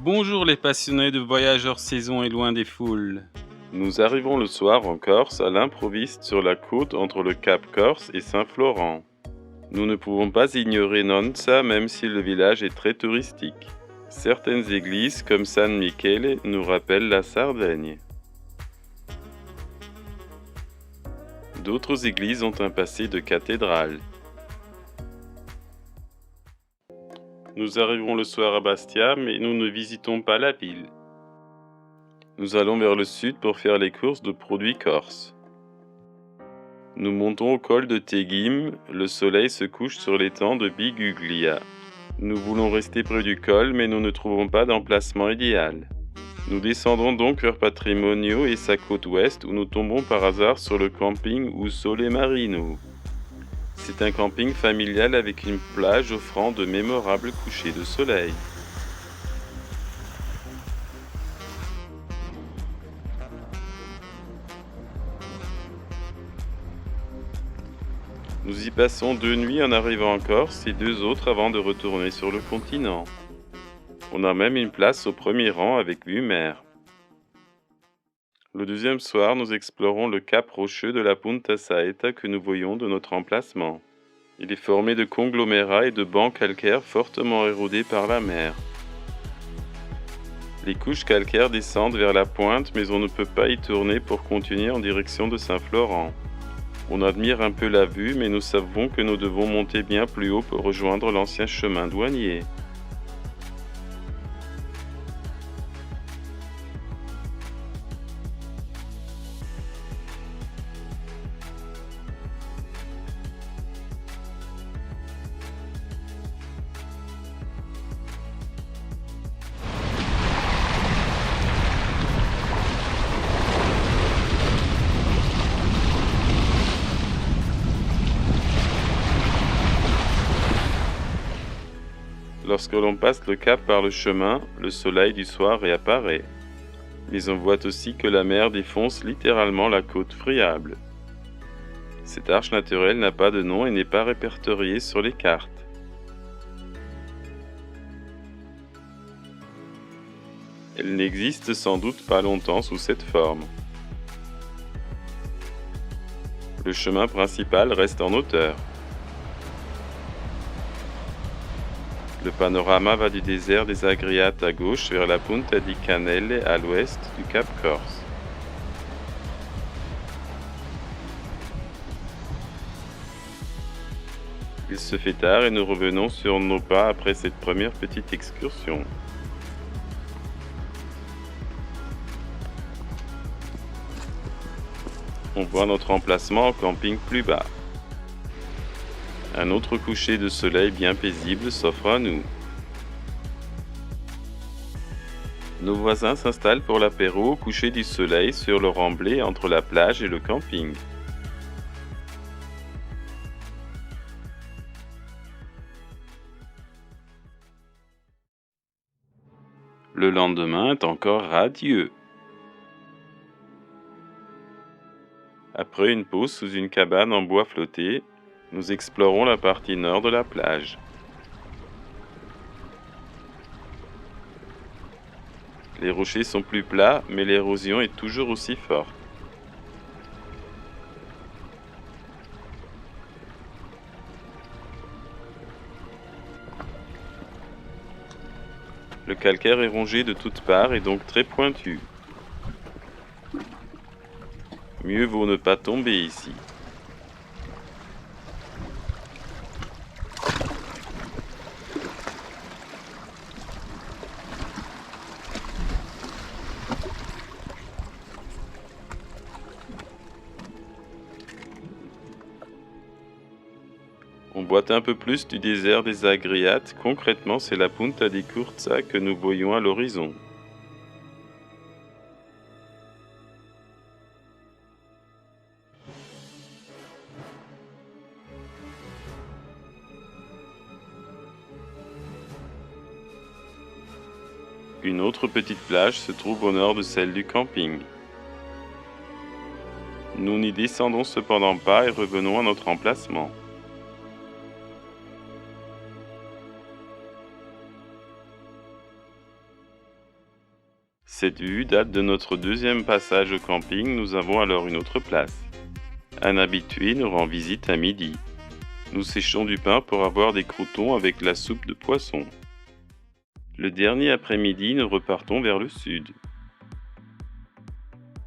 Bonjour les passionnés de voyage hors saison et loin des foules. Nous arrivons le soir en Corse, à l'improviste sur la côte entre le Cap Corse et Saint-Florent. Nous ne pouvons pas ignorer Nonza même si le village est très touristique. Certaines églises comme San Michele nous rappellent la Sardaigne. D'autres églises ont un passé de cathédrale. Nous arrivons le soir à Bastia, mais nous ne visitons pas la ville. Nous allons vers le sud pour faire les courses de produits corses. Nous montons au col de Teghim, le soleil se couche sur l'étang de Biguglia. Nous voulons rester près du col, mais nous ne trouvons pas d'emplacement idéal. Nous descendons donc vers Patrimonio et sa côte ouest, où nous tombons par hasard sur le camping Sole Marino. C'est un camping familial avec une plage offrant de mémorables couchers de soleil. Nous y passons 2 nuits en arrivant en Corse et 2 autres avant de retourner sur le continent. On a même une place au premier rang avec vue mer. Le deuxième soir, nous explorons le cap rocheux de la Punta Saetta que nous voyons de notre emplacement. Il est formé de conglomérats et de bancs calcaires fortement érodés par la mer. Les couches calcaires descendent vers la pointe, mais on ne peut pas y tourner pour continuer en direction de Saint-Florent. On admire un peu la vue, mais nous savons que nous devons monter bien plus haut pour rejoindre l'ancien chemin douanier. Lorsque l'on passe le cap par le chemin, le soleil du soir réapparaît. Mais on voit aussi que la mer défonce littéralement la côte friable. Cette arche naturelle n'a pas de nom et n'est pas répertoriée sur les cartes. Elle n'existe sans doute pas longtemps sous cette forme. Le chemin principal reste en hauteur. Le panorama va du désert des Agriates à gauche vers la Punta di Canelle à l'ouest du Cap Corse. Il se fait tard et nous revenons sur nos pas après cette première petite excursion. On voit notre emplacement en camping plus bas. Un autre coucher de soleil bien paisible s'offre à nous. Nos voisins s'installent pour l'apéro au coucher du soleil sur le remblai entre la plage et le camping. Le lendemain est encore radieux. Après une pause sous une cabane en bois flotté, nous explorons la partie nord de la plage. Les rochers sont plus plats, mais l'érosion est toujours aussi forte. Le calcaire est rongé de toutes parts et donc très pointu. Mieux vaut ne pas tomber ici. On boit un peu plus du désert des Agriates, concrètement c'est la Punta di Curza que nous voyons à l'horizon. Une autre petite plage se trouve au nord de celle du camping. Nous n'y descendons cependant pas et revenons à notre emplacement. Cette vue date de notre deuxième passage au camping, nous avons alors une autre place. Un habitué nous rend visite à midi. Nous séchons du pain pour avoir des croûtons avec la soupe de poisson. Le dernier après-midi, nous repartons vers le sud.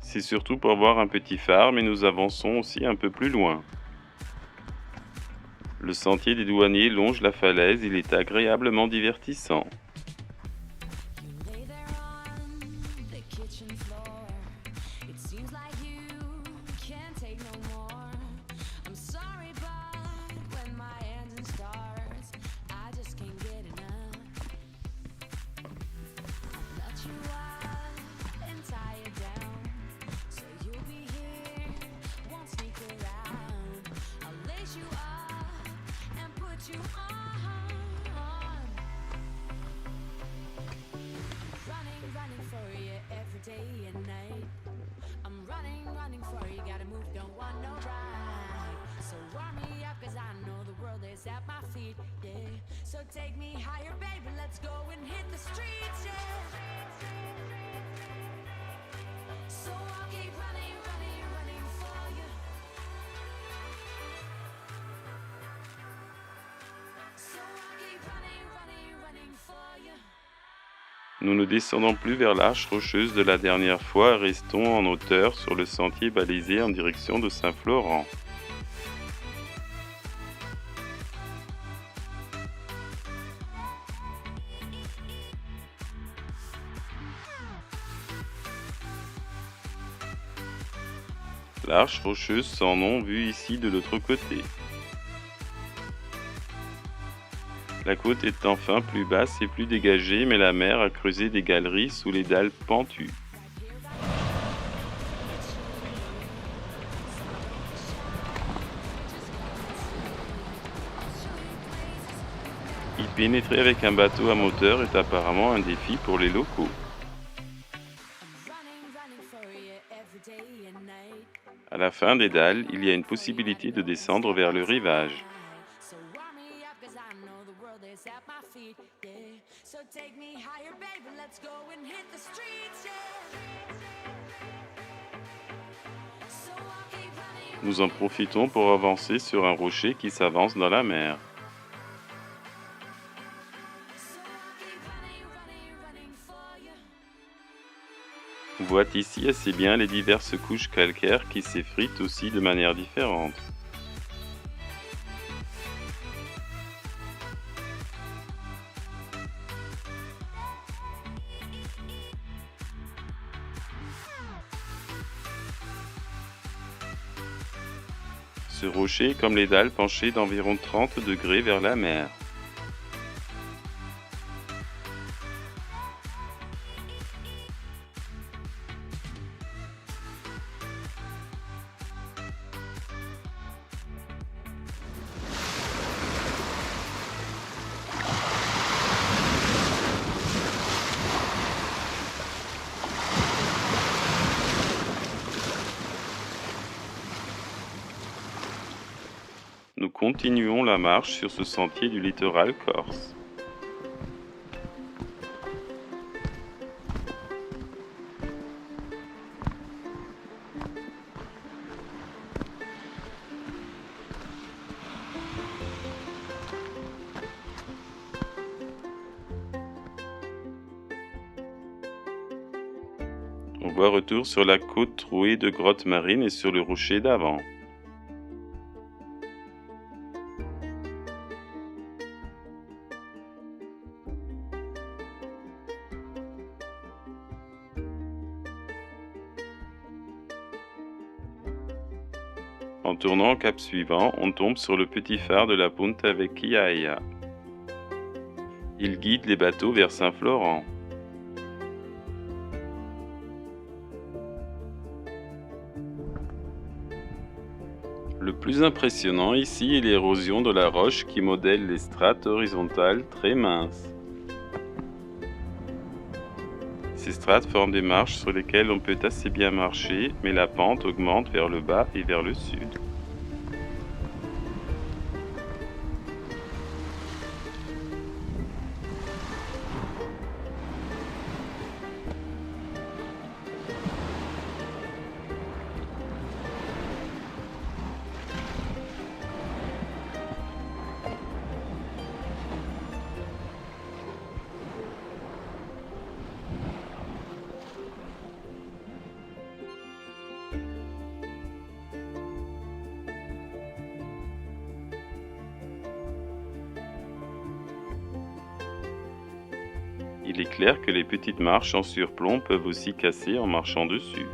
C'est surtout pour voir un petit phare, mais nous avançons aussi un peu plus loin. Le sentier des douaniers longe la falaise, il est agréablement divertissant. At my feet, yeah. So take me higher, baby. Let's go and hit the streets, yeah. So I'll keep running, running, running for you. So I'll keep running, running, running for you. Nous ne descendons plus vers l'arche rocheuse de la dernière fois, restons en hauteur sur le sentier balisé en direction de Saint-Florent. L'arche rocheuse sans nom vue ici de l'autre côté. La côte est enfin plus basse et plus dégagée, mais la mer a creusé des galeries sous les dalles pentues. Y pénétrer avec un bateau à moteur est apparemment un défi pour les locaux. À la fin des dalles, il y a une possibilité de descendre vers le rivage. Nous en profitons pour avancer sur un rocher qui s'avance dans la mer. On voit ici assez bien les diverses couches calcaires qui s'effritent aussi de manière différente. Ce rocher est comme les dalles penché d'environ 30 degrés vers la mer. Nous continuons la marche sur ce sentier du littoral corse. On voit retour sur la côte trouée de grottes marines et sur le rocher d'avant. En tournant au cap suivant, on tombe sur le petit phare de la Punta Vecchiaia. Il guide les bateaux vers Saint-Florent. Le plus impressionnant ici est l'érosion de la roche qui modèle les strates horizontales très minces. Ces strates forment des marches sur lesquelles on peut assez bien marcher, mais la pente augmente vers le bas et vers le sud. Il est clair que les petites marches en surplomb peuvent aussi casser en marchant dessus.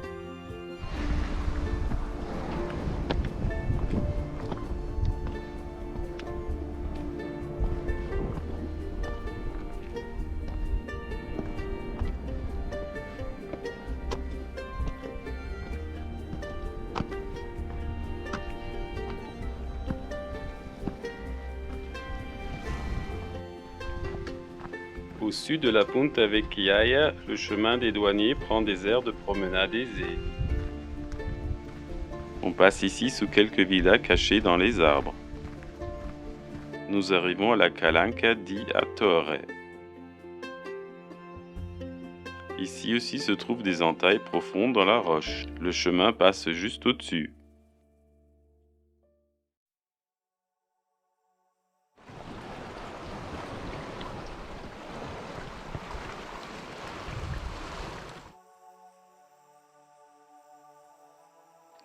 Au sud de la Punta Vecchiaia, le chemin des douaniers prend des aires de promenade aisées. On passe ici sous quelques villas cachées dans les arbres. Nous arrivons à la Calanca di Attore. Ici aussi se trouvent des entailles profondes dans la roche. Le chemin passe juste au-dessus.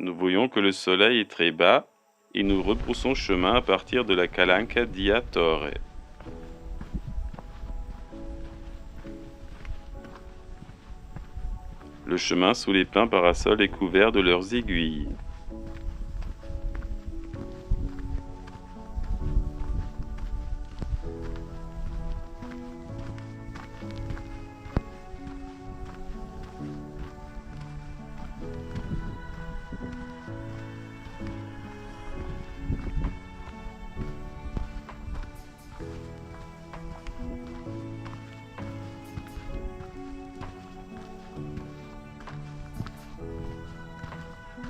Nous voyons que le soleil est très bas et nous rebroussons chemin à partir de la Calanca di Attore. Le chemin sous les pins parasols est couvert de leurs aiguilles.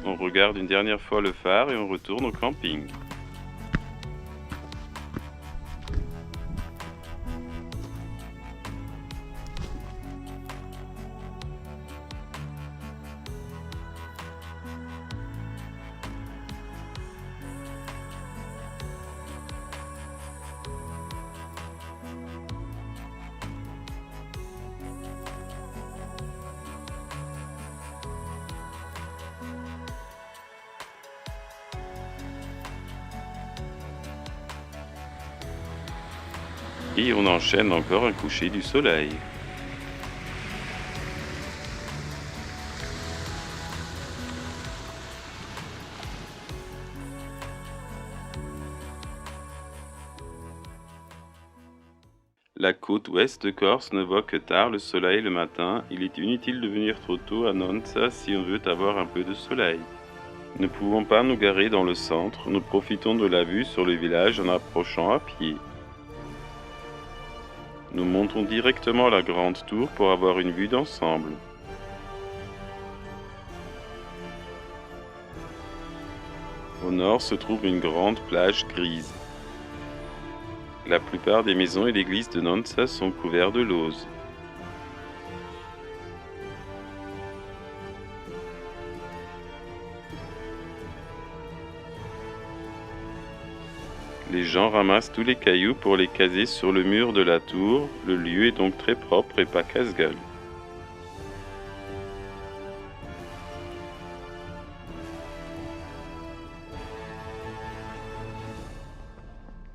On regarde une dernière fois le phare et on retourne au camping. Et on enchaîne encore un coucher du soleil. La côte ouest de Corse ne voit que tard le soleil le matin. Il est inutile de venir trop tôt à Nonza si on veut avoir un peu de soleil. Ne pouvons pas nous garer dans le centre, nous profitons de la vue sur le village en approchant à pied. Nous montons directement à la grande tour pour avoir une vue d'ensemble. Au nord se trouve une grande plage grise. La plupart des maisons et l'église de Nonza sont couverts de lauze. Les gens ramassent tous les cailloux pour les caser sur le mur de la tour. Le lieu est donc très propre et pas casse-gueule.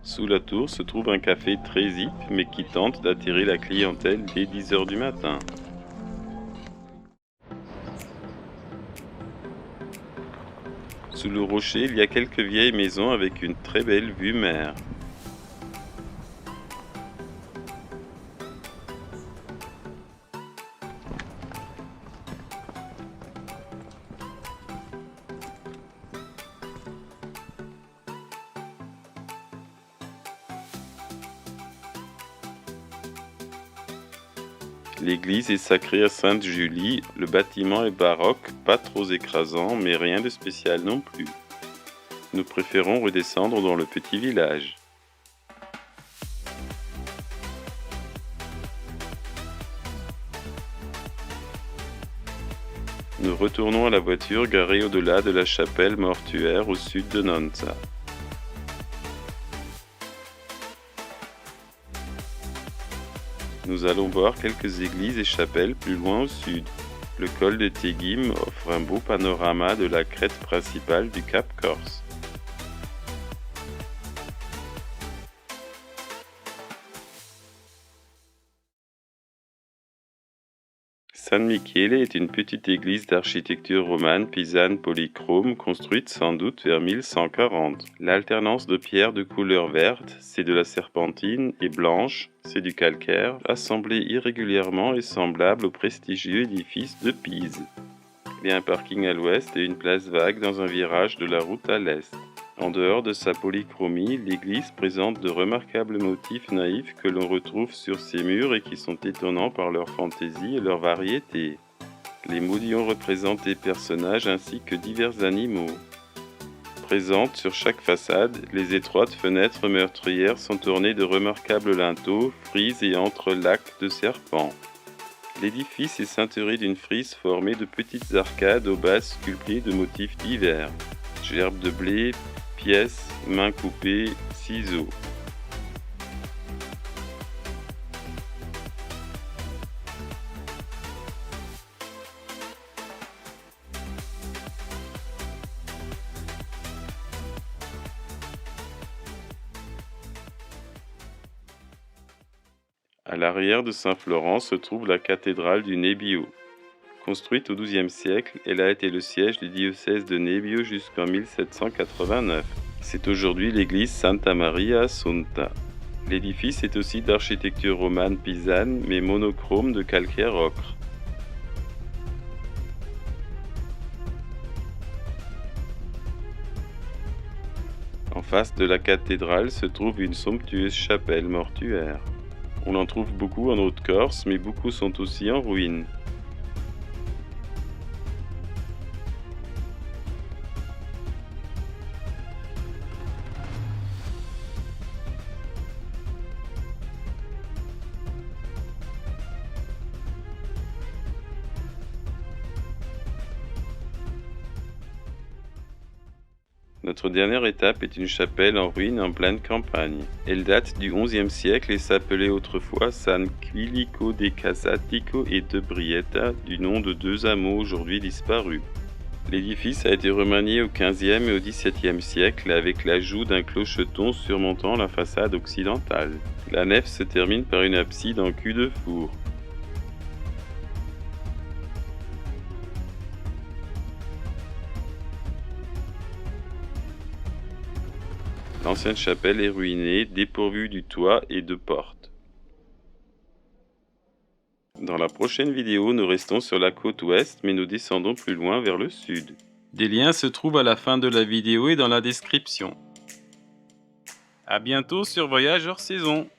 Sous la tour se trouve un café très hip mais qui tente d'attirer la clientèle dès 10 h du matin. Sous le rocher, il y a quelques vieilles maisons avec une très belle vue mer. L'église est sacrée à Sainte Julie, le bâtiment est baroque, pas trop écrasant, mais rien de spécial non plus. Nous préférons redescendre dans le petit village. Nous retournons à la voiture garée au-delà de la chapelle mortuaire au sud de Nonza. Nous allons voir quelques églises et chapelles plus loin au sud. Le col de Teghim offre un beau panorama de la crête principale du Cap Corse. San Michele est une petite église d'architecture romane pisane polychrome construite sans doute vers 1140. L'alternance de pierres de couleur verte, c'est de la serpentine, et blanche, c'est du calcaire, assemblés irrégulièrement et semblables au prestigieux édifice de Pise. Il y a un parking à l'ouest et une place vague dans un virage de la route à l'est. En dehors de sa polychromie, l'église présente de remarquables motifs naïfs que l'on retrouve sur ses murs et qui sont étonnants par leur fantaisie et leur variété. Les modillons représentent des personnages ainsi que divers animaux. Présentes sur chaque façade, les étroites fenêtres meurtrières sont ornées de remarquables linteaux, frises et entrelacs de serpents. L'édifice est ceinturé d'une frise formée de petites arcades aux bases sculptées de motifs divers. Gerbes de blé, pièces, mains coupées, ciseaux. À l'arrière de Saint-Florent se trouve la cathédrale du Nebbio. Construite au XIIe siècle, elle a été le siège du diocèse de Nebbio jusqu'en 1789. C'est aujourd'hui l'église Santa Maria Assunta. L'édifice est aussi d'architecture romane pisane, mais monochrome de calcaire ocre. En face de la cathédrale se trouve une somptueuse chapelle mortuaire. On en trouve beaucoup en Haute-Corse, mais beaucoup sont aussi en ruine. Notre dernière étape est une chapelle en ruine en pleine campagne. Elle date du XIe siècle et s'appelait autrefois San Quilico de Casatico et de Brietta, du nom de deux hameaux aujourd'hui disparus. L'édifice a été remanié au XVe et au XVIIe siècle avec l'ajout d'un clocheton surmontant la façade occidentale. La nef se termine par une abside en cul de four. L'ancienne chapelle est ruinée, dépourvue du toit et de portes. Dans la prochaine vidéo, nous restons sur la côte ouest, mais nous descendons plus loin vers le sud. Des liens se trouvent à la fin de la vidéo et dans la description. À bientôt sur Voyage hors saison.